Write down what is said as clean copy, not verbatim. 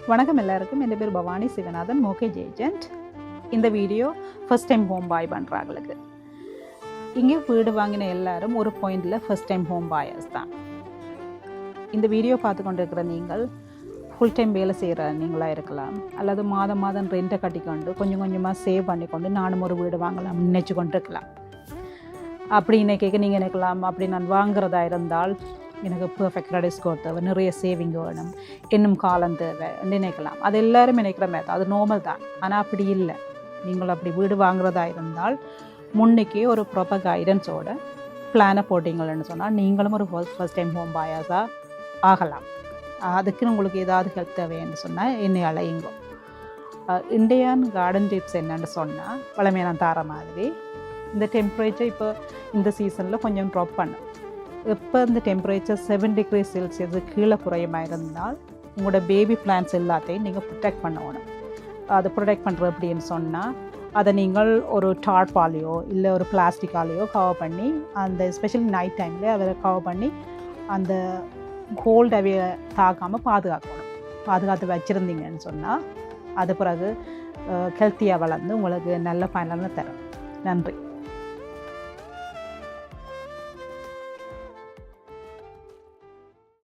வணக்கம் எல்லாருக்கும். என் பேர் பவானி சிவநாதன், மோகேஜ் ஏஜென்ட். இந்த video first time home buy பண்ணுறாங்களுக்கு. இங்கே வீடு வாங்கின எல்லாரும் ஒரு பாயிண்டில் ஃபர்ஸ்ட் டைம் ஹோம் பாயர்ஸ் தான். இந்த வீடியோ பார்த்து கொண்டு இருக்கிற நீங்கள் ஃபுல் டைம் வேலை செய்கிற நீங்களாக இருக்கலாம், அல்லது மாதம் மாதம் ரெண்ட்டை கட்டிக்கொண்டு கொஞ்சம் கொஞ்சமாக சேவ் பண்ணிக்கொண்டு நானும் ஒரு வீடு வாங்கலாம் நினச்சி கொண்டு இருக்கலாம். அப்படி இன்னைக்கு நீங்கள் நினைக்கலாம், அப்படி நான் வாங்குறதா இருந்தால் எனக்கு பர்ஃபெக்ட் கிரெடிட் ஸ்கோர் தேவை, நிறைய சேவிங் வேணும், இன்னும் காலம் தேவை நினைக்கலாம். அது எல்லோரும் நினைக்கிற மாதிரி தான், அது நார்மல் தான். ஆனால் அப்படி இல்லை. நீங்கள் அப்படி வீடு வாங்குறதா இருந்தால் முன்னைக்கே ஒரு ப்ராப்பர் கைடன்ஸோட பிளானை போட்டிங்கன்னு சொன்னால் நீங்களும் ஒரு ஃபர்ஸ்ட் டைம் ஹோம் பாயர்ஸாக ஆகலாம். அதுக்கு உங்களுக்கு ஏதாவது ஹெல்ப் தேவைன்னு சொன்னால் என்னை அழையுங்க. இண்டியன் கார்டன் டிப்ஸ் என்னென்னு சொன்னால் வளமையை நான் தர மாதிரி, இந்த டெம்பரேச்சர் இப்போ இந்த சீசனில் கொஞ்சம் ட்ராப் பண்ணும். எப்போ இந்த டெம்பரேச்சர் 7 டிகிரி செல்சியஸ் கீழே குறையமாக இருந்தால் உங்களோட பேபி பிளான்ட்ஸ் எல்லாத்தையும் நீங்கள் ப்ரொடெக்ட் பண்ணணும். அதை ப்ரொடெக்ட் பண்ணுறது அப்படின்னு சொன்னால் அதை நீங்கள் ஒரு டார்பாலையோ இல்லை ஒரு பிளாஸ்டிக்காலேயோ கவர் பண்ணி, அந்த எஸ்பெஷலி நைட் டைமில் அதை கவர் பண்ணி அந்த கோல்ட் அவைய தாக்காமல் பாதுகாத்து வச்சுருந்தீங்கன்னு சொன்னால் அது பிறகு ஹெல்த்தியாக வளர்ந்து உங்களுக்கு நல்ல பயனை தரும். நன்றி.